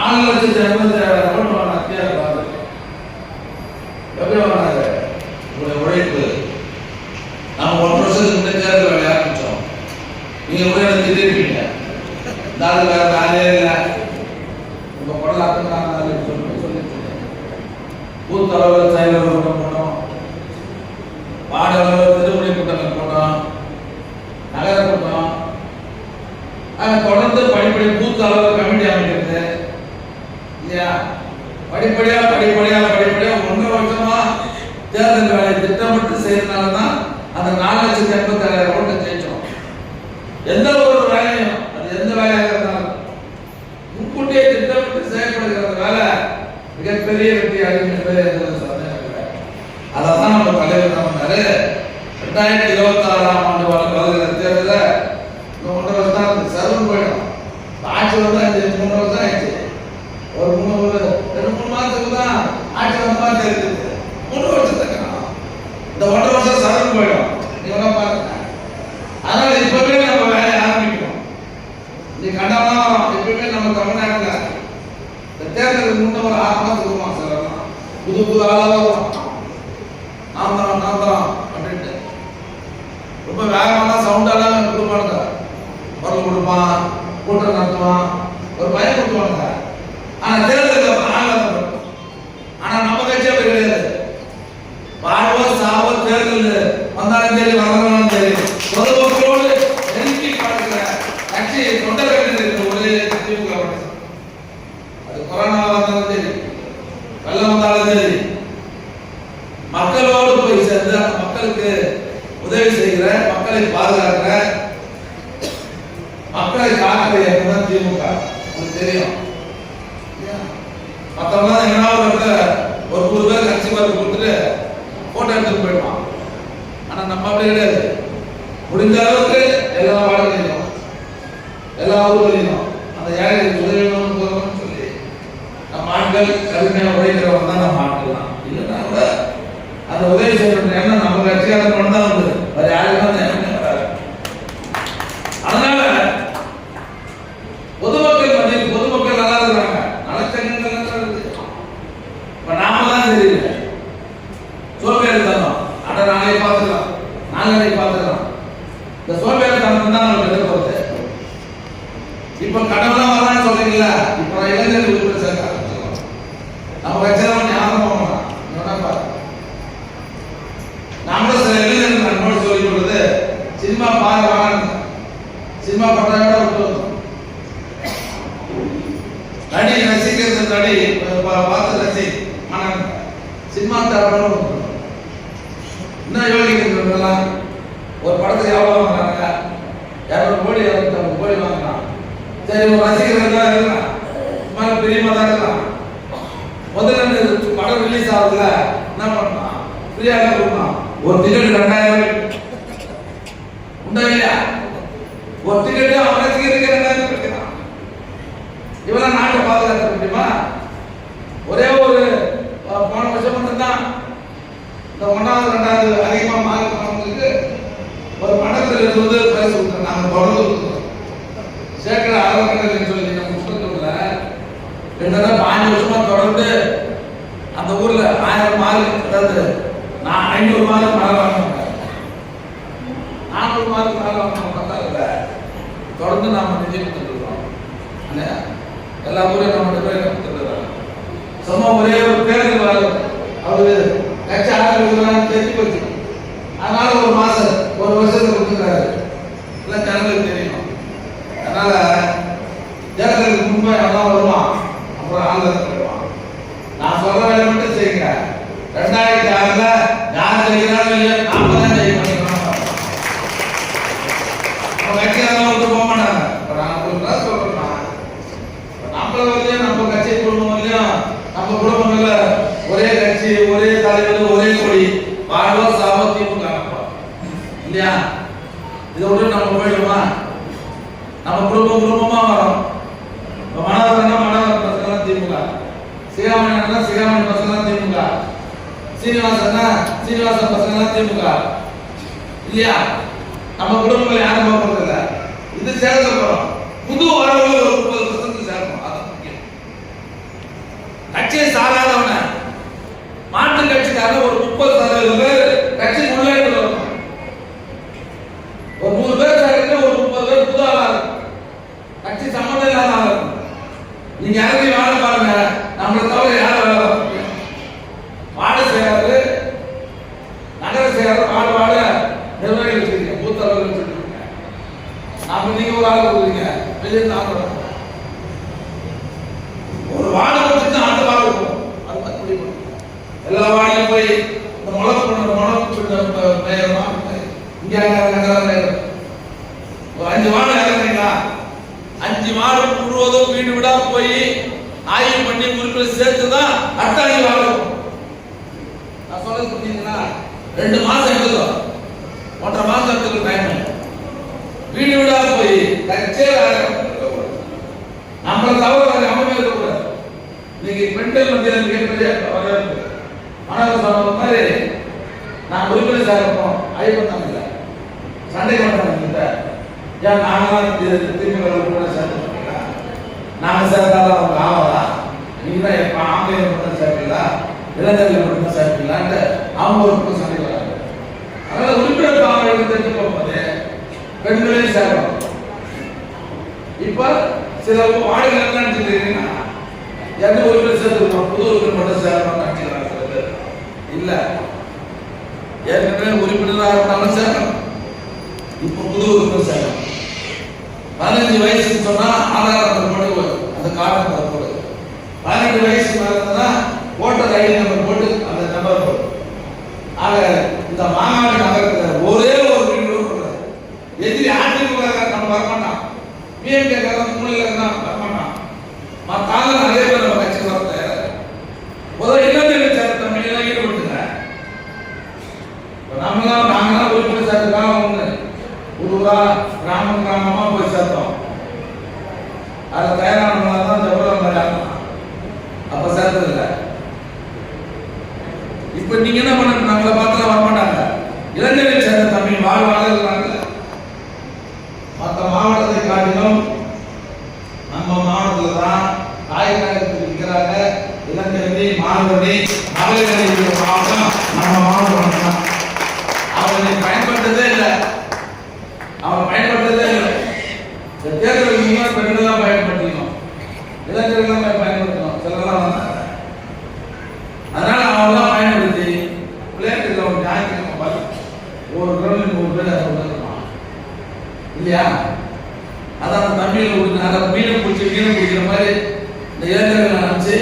4,80,000 ஓட்டு வாங்கினாரு. எப்படி வாங்கினாரு? உங்களுடைய உழைப்பு. நம்ம 1 வருஷத்துக்கு முன்னே தேர்தல் வேலையை ஆரம்பிச்சோம். நீங்க போய் எனக்கு திட்டிருப்பீங்க, இந்த ஆள் வேற ஆளே இல்லை, உங்க குடல் அத்தனை சொல்லிட்டு பூத் அளவில் செயலர் கூட்டம் போட்டோம், வார்டு அளவில் திருமணி கூட்டங்கள் போட்டோம், நகர கூட்டம், தொடர்ந்து படிப்படி பூத் அளவில் கமிட்டி அமைக்கிறது இல்லையா? படிப்படியா 1 வருஷமா தேர்தல் வேலை திட்டமிட்டு செய்யறதுனாலதான் அந்த 4,87,000 ஓட்டு ஜெயிச்சோம். எந்த ஒரு வேலையும், அது எந்த வேலையாக இருந்தாலும் முன்கூட்டியே திட்டமிட்டு செயல்படுகிற வேலை மிகப்பெரிய வெற்றி அடையும் என்பது எந்த சந்தேகம் இல்லை. அதான் நம்ம தலைவர் என்ன பண்ணாரு, 2026ஆம் ஆண்டு வருகிற தேர்தலில் 1.5 வருஷம் தான் சர்வம் போயிடும். ஆட்சி வந்து 3 வருஷம் ஆயிடுச்சு. ஒரு 2-3 மாதத்துக்கு தான் ஆட்சி வந்த மாதிரி தெரியுது. 3 வருஷத்துக்கு இந்த 1.5 வருஷம் சர்வம் போயிடும். நீங்க பாருங்க. அதனால இப்பவே நம்ம வேலையை ஆரம்பிக்கணும். நீ கண்டனம் இப்பவே நம்ம தமிழ்நாட்டுல இந்த தேர்தலுக்கு முன்ன ஒரு 6 மாதத்துக்கு சொல்லலாம், புது ஆளாக நாம் தான் அப்படின்ட்டு ரொம்ப வேகமான சவுண்டாலாம் கொடுப்பானுங்க. குரல் கொடுப்பான், கூட்டம் நடத்துவான், ஒரு பயம் கொடுத்துவானுங்க. ஆனா தேர்தலுக்கு ஆளாக, ஆனா நம்ம கட்சி அப்படி கிடையாது. வாழ்வோ சாவோ தேர்தல் வந்தாலும் சரி வரலாம் சரி பொதுமக்களோடு நெருங்கி பார்க்கிற கட்சி தொண்டர்கள் இருக்கிற ஒரே திமுக. அது கொரோனா வந்தாலும் சரி, வெள்ளம் வந்தாலும் சரி, மக்களோடு போய் சேர்ந்து மக்களுக்கு உதவி செய்கிற, மக்களை பாதுகாக்கிற, மக்களை காக்கிற இயக்கம் திமுக. உங்களுக்கு தெரியும். மற்றவங்க என்ன ஒரு 100 பேர் கட்சி பார்த்து கொடுத்துட்டு போட்டோ எடுத்துட்டு போயிடுவான். ஆனா நம்ம அப்படி கிடையாது. முடிஞ்ச அளவுக்கு எல்லா வார்டுகளிலும் எல்லா ஊர்களிலும் அந்த ஏழைகளுக்கு உதவி சொல்லி நம்ம ஆட்கள் கடுமையாக உழைக்கிறவங்க தான் நம்ம ஆட்கள் தான். இல்லைன்னா கூட அந்த உதவி செய்யணும் எண்ணம் நம்ம கட்சியாளர் மட்டும் தான் வந்து வேற யாருக்கும் அந்த எண்ணம் வராது. அதனால பொதுமக்கள் மத்தியில் பொதுமக்கள் நல்லா இருக்கிறாங்க, நலச்சங்கங்கள் நல்லா இருக்கு. இப்ப நாம தான் தெரியல, சோம்பேறி தனம். அட நாளைக்கு பார்த்துக்கலாம், நாளைக்கு பார்த்துக்கலாம். இந்த சோம்பேறி தனம் தான் நம்ம எதிர்பார்த்து. இப்ப கடவுளா வரான்னு சொல்றீங்களா? இப்ப இளைஞர்கள் உள்ள சேர்க்க ஆரம்பிச்சிடலாம். நம்ம கட்சியில ஞாபகம் போகலாம். நாமளும் சில இளைஞர்கள் நண்போடு சொல்லிக் கொடுத்து சினிமா பாரு வாங்க, சினிமா பட்டாங்க விட்டு நடி ரசிக்கிறது, நடி பார்த்து ரசி, ஆனால் சினிமா தரணும். என்ன யோகிக்கிறதுலாம் ஒரு படத்துக்கு எவ்வளோ வாங்குறாங்க? 200 கோடி 250 கோடி வாங்குறான். சரி, ஒரு ரசிகர்கள் இருக்கலாம், சும்மா பிரியமா தான் இருக்கலாம். முதல்ல படம் ரிலீஸ் ஆகுதுல என்ன பண்ணலாம்? ஃப்ரீயாக கொடுக்கலாம். ஒரு டிக்கெட் 2000 உண்டா இல்லையா? ஒரு டிக்கெட் அவன் ரசிகருக்கு 2000 கிடைக்கிறான். இவெல்லாம் நாட்டை பாதுகாக்க முடியுமா? ஒரே ஒரு போன வருஷம் மட்டும்தான் இந்த 1வது 2வது அதிகமாக மார்க் பண்ணவங்களுக்கு ஒரு மடத்தில் இருந்து பரிசு கொடுத்தோம். நாங்கள் தொடர்ந்து கொடுத்தோம். சேர்க்கிற அறக்கட்டளைன்னு சொல்லி நம்ம புத்தகத்துல 5 வருஷமா தொடர்ந்து அந்த ஊர்ல 1000 மார்க், அதாவது 500 மார்க் மேல வாங்கினாங்க, 400 மார்க் மேல வாங்கினாங்க. தொடர்ந்து நாம நிதி கொடுத்துருக்கோம். எல்லா ஊரையும் நம்ம கொடுத்துருக்காங்க. சும்மா ஒரே ஒரு பேருக்கு அவரு கட்சி ஆதரவு தெரிஞ்சு போச்சு. அதனால ஒரு மாசம் 1 வருஷத்துக்கு கொடுத்துருக்காரு. இல்லை ஜனங்களுக்கு தெரியும். அதனால ஜனங்களுக்கு முன்பே எல்லாம் வருவான், அப்புறம் ஆளுநர் வருவான். நான் சொல்ற வேலை மட்டும் செய்யுங்க. 2006ல் யார் ஜெயிக்கிறாலும் இல்லையா, நாம தான் ஜெயிக்கணும். நம்ம கட்சியெல்லாம் வந்து போக மாட்டாங்க. இப்போ நான் உங்களுக்கு சொல்றேன்னா, நம்மள வரலையும் நம்ம கட்சி குடும்பம் வரலையும் நம்ம குடும்பங்கள்ல ஒரே கட்சி, ஒரே தலைவர், ஒரே கொடி, வாழ்வோ சாவோ திமுக இல்லையா? இதை விட்டு நம்ம போயிடுமா? நம்ம குடும்பமா வரோம். மனோகரன் பசங்க திமுக, சிகாமணி சிகாமணி பசங்க திமுக, சீனிவாசன் பசங்க திமுக இல்லையா? நம்ம குடும்பங்களை யாரும் போகிறது இல்லை. இது சேர்க்க போறோம். புது வரவு ஒரு 30% சேர்க்கணும். அது முக்கியம். கட்சியை சாராதவன மாற்று கட்சிக்காரங்க ஒரு 30% பேர் கட்சி முன்னேற்ற ஒரு 100 பேர் சேர்ந்து ஒரு 30 பேர் புது ஆளா கட்சி சம்மந்தம் இல்லாத ஆளா நீங்க இறங்கி வாழ பாருங்க. நம்மளை தவிர யாரும் வார்டு செயலாளர் நகர செயலாளர் வார்டு நிர்வாகிகள் வச்சிருக்கீங்க, பூத் தலைவர்கள் வச்சிருக்கீங்க. நாம நீங்க ஒரு ஆள் கொடுக்குறீங்க, வெளியே நாம ஒரு வார்டு கொடுத்து அந்த வார்டு இருக்கும். அது மாதிரி எல்லா வார்டிலும் போய் இந்த முளப்பு இங்க ஒரு 5 வார்டு இறங்குறீங்களா, 5 வார்டு முழுவதும் வீடு வீடா போய் ஆய்வு பண்ணி உறுப்பினர் சேர்த்துதான் அடுத்த 5 வார்டு. நான் சொல்றது புரியுதுங்களா? 2 மாசம் எடுத்துக்கும், 1.5 மாசம் எடுத்துக்கும் டைம். வீடு வீடா போய் நம்மளை தவிர அமைமே இருக்கக்கூடாது. இன்னைக்கு பெண்கள் மத்தியில் மிகப்பெரிய வரவேற்பு. ஆனால் சொன்ன மாதிரி நான் உறுப்பினர் சேர்ப்போம் ஐயப்பன் இல்லை, சண்டை பண்ணுறாங்க. ஏன் நாங்களாம் திரும்பி உறுப்பினர் சேர்த்துருக்கீங்களா? நாங்கள் சேர்த்தாலும் அவங்க ஆவலா? நீங்க தான் எப்போ ஆம்பளை மட்டும் சேர்ப்பீங்களா, இளைஞர்கள் மட்டும் சேர்ப்பீங்களான்ட்டு அவங்க ஒரு சண்டை வராங்க. அதனால உறுப்பினர் அவங்களுக்கு தெரிஞ்சு போகும்போது பெண்களையும் சேரணும். இப்ப சில வார்டுகள் என்ன நினைச்சுக்கிறீங்கன்னா எந்த உறுப்பினர் சேர்த்துருக்கோம், புது உறுப்பினர் மட்டும் சேரணும்னு நினைச்சுக்கிறாங்க சில பேர். இல்ல, ஏற்கனவே உறுப்பினராக இருந்தாலும் சேரணும், இப்ப புது உறுப்பினர் சேரணும். 15 வயசுன்னு சொன்னா ஆதாரம் போட்டு அந்த கார்டு போடு. 18 வயசு மேல இருந்தா ஓட்டர் ஐடி நம்பர் போட்டு அந்த நம்பர் போடு. ஆக இந்த மாநாடு நகரத்தில் ஒரே ஒரு வீடு எதிரி அதிமுக நம்ம வரமாட்டான், பிஎம்கே மூலையில் இருந்தால் வரமாட்டான். மற்றாங்க நிறைய பேர் நம்ம கட்சிக்கு வர தயார். முதல்ல இளைஞர்கள் சேர்ந்த தமிழெல்லாம் ஈடுபட்டுங்க. நாங்களாம் உறுப்பினர் சேர்த்துக்காக ஒன்று ஊரா கிராமமா போய் சேர்த்தோம். அதில் தயாரானவங்க தான் ஜவஹர்லால் மாதிரி ஆகலாம். அப்போ சேர்த்தது இல்லை. இப்போ நீங்க என்ன பண்ண, நம்மளை பார்த்துலாம் வரமாட்டாங்க. இளைஞர்கள் சேர்ந்த தமிழ் வாழ்வாளர்கள் மற்ற மாவட்டத்தை காட்டிலும் நம்ம மாவட்டத்தில் தான் தாய்நாயகத்தில் இருக்கிறாங்க. இளைஞரணி மாணவரணி மகளிர் மாவட்டம் நம்ம மாவட்டம் தான். அவனை பயன்படுத்ததே இல்லை, அவன் பயன்படுத்ததே இல்லை. தேர்தலுக்கு முன்னாடி பெண்கள் தான் பயன்படுத்திக்கணும், இளைஞர்கள் தான் பயன்படுத்தணும். சிலர்லாம் வந்தாங்க. அதனால அவங்களாம் பயன்படுத்தி விளையாட்டுல ஒரு ஞாயிற்றுக்கிழமை பார்த்து ஒரு கிரௌண்ட் 100 பேர் இல்லையா? அதான் தமிழில் ஒரு மீன் பிடிக்கிற மாதிரி இந்த இளைஞர்கள் நினைச்சு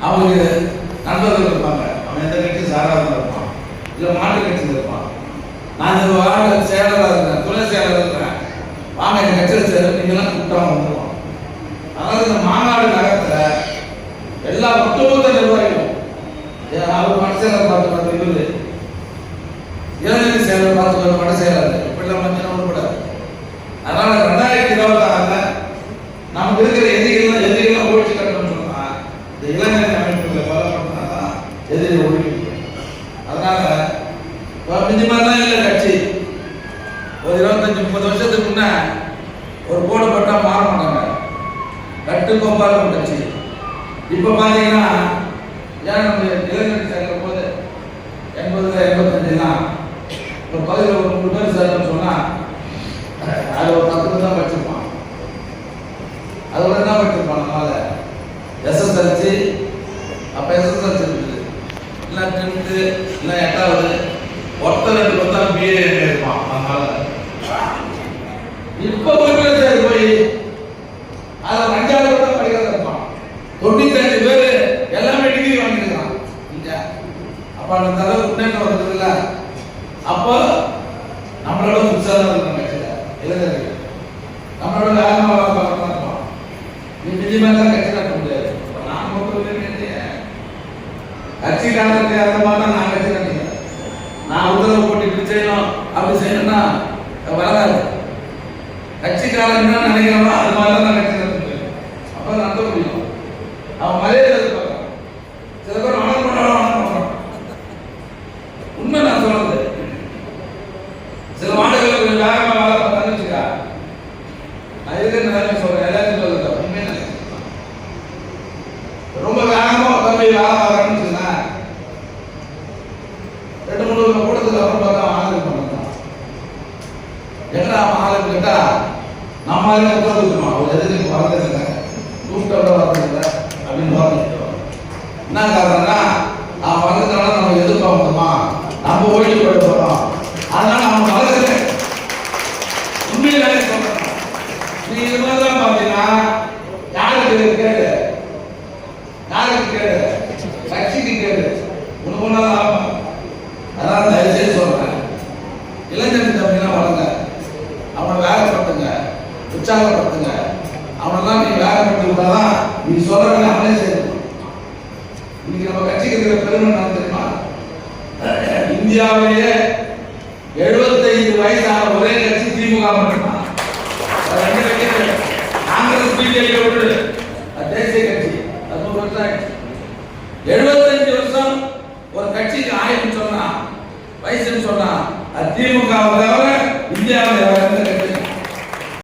அவங்களுக்கு நண்பர்கள் இருப்பாங்க. அவன் எந்த கட்சியும் சாராக இருப்பான், இல்லை மாட்டு கட்சியில் இருப்பான். நான் இந்த வார்டு செயலராக இருக்கிறேன், துணை செயலராக இருக்கிறேன், வாங்க என் கட்சியில் சேர நீங்களாம் கூப்பிட்டாங்க வந்துடுவான். அதாவது இந்த மாநாடு நகரத்தில் எல்லா ஒட்டுமொத்த நிர்வாகிகளும் அவர் மட்ட செயலர் பார்த்து இருந்து இளைஞர் செயலர் பார்த்து மட்ட செயலர் இப்படிலாம் மஞ்சள் கூடாது. அதனால 2026 நமக்கு இருக்கிற எதிரிகள்லாம் ஒழிச்சு கட்டணும்னு சொன்னா இந்த இளைஞர் அமைப்புகளை பலப்படுத்தினாதான் எதிரி ஒழிக்க. அதனால இந்த மாதிரிலாம் இல்லை கட்சி. ஒரு 25-30 வருஷத்துக்கு முன்ன ஒரு போட பட்டா மாற மாட்டாங்க, கட்டுக்கோப்பாக கட்சி. இப்ப பாத்தீங்கன்னா ஏன் நம்ம இளைஞர் சேர்க்கிற போது 80-85 ஒரு பகுதியில் ஒரு 3 பேர் சேர்க்கணும்னு சொன்னா அது ஒரு 10 பேர் தான் படிச்சிருப்பான். அதோட என்ன படிச்சிருப்பான்? அதனால எஸ்எஸ்எல்சி, அப்ப எஸ்எஸ்எல்சி இருக்குது, இல்லை 10th இல்லை 8வது, ஒருத்தர் 2 பேர் தான் பிஏ இருப்பான். அதனால இப்ப போய் போய் அதை 5வது கூட படிக்கிறத இருப்பான். 95 பேர் எல்லாமே டிகிரி வாங்கிருக்கான். அப்ப அந்த அளவு முன்னேற்றம் வருது இல்ல? அப்போ நம்மளோட உற்சாகம் இருக்கும் கட்சியில இளைஞர்கள், நம்மளோட வேகமா பார்க்கலாம் இருப்பான். நீ நிஜமாதான் கட்சி நடத்த முடியாது. நான் மட்டும் கட்சிக்காரத்தை அந்த மாதிரி தான் நான் கட்சி நடத்திக்கிறேன். நான் உத்தரவு போட்டு இப்படி செய்யணும் அப்படி செய்யணும்னா வராது. கட்சிக்காரன் என்ன நினைக்கிறோமோ அது மாதிரி தான் கட்சி நடத்த முடியும். அப்ப நடத்த முடியும். அவன் மரியாதை எதிர்பார்க்கலாம். சில பேர் வணக்கம் பண்ணாலும் உண்மை நான் சொல்றது. சில மாடுகள் கொஞ்சம் வேகமா வேலை பார்த்தான்னு வச்சுக்கா, நான் இருக்கிற நிலைமை சொல்றேன், எல்லாத்தையும் சொல்றேன். உண்மையை ரொம்ப வேகமா போய் வேலை பார்க்கறேன்னு சொன்னா 2-3 கூட்டத்துக்கு அப்புறம் பார்த்தா ஆளுக்கு பண்ணலாம். எங்கடா ஆளுக்கு கேட்டா நம்மளால உட்காந்துருக்கோம். அவர் எதுக்கு வரதில்லை, கூப்பிட்டோட வரதில்லை அப்படின்னு பார்த்துட்டோம். என்ன காரணம்னா நான் வரதுனால நம்ம எதிர்பார்க்கணுமா, நம்ம ஓய்வு போட போறோம், அதனால அவன் வரதில்லை. உண்மையிலே சொல்றேன். நீ இது மாதிரிதான் பார்த்தீங்கன்னா யாருக்கு கேடு, யாருக்கு கேடு, கட்சிக்கு கேடு, உனக்கு ஒன்றால் ஆகும். அதனால தயவுசெய்து சொல்றேன், இளைஞர் தம்பிலாம் வளங்க, அவனை வேலைப்படுத்துங்க, உற்சாகப்படுத்துங்க. அவனெல்லாம் நீ வேலைப்படுத்தி விட்டாதான் நீ சொல்ற வேலை அவனே செய்யணும். இன்னைக்கு நம்ம கட்சிக்கு இருக்கிற பெருமை நான் தெரியுமா, இந்தியாவிலேயே 75 வயசான ஒரே கட்சி திமுக மட்டும்தான். காங்கிரஸ் பிஜேபி விட்டு தேசிய கட்சி 100 வருஷம் ஆயிடுச்சு. 75 வருஷம் ஒரு கட்சிக்கு ஆயுள்னு சொன்னா, வயசுன்னு சொன்னா, அது திமுக தவிர இந்தியாவில் எந்த கட்சி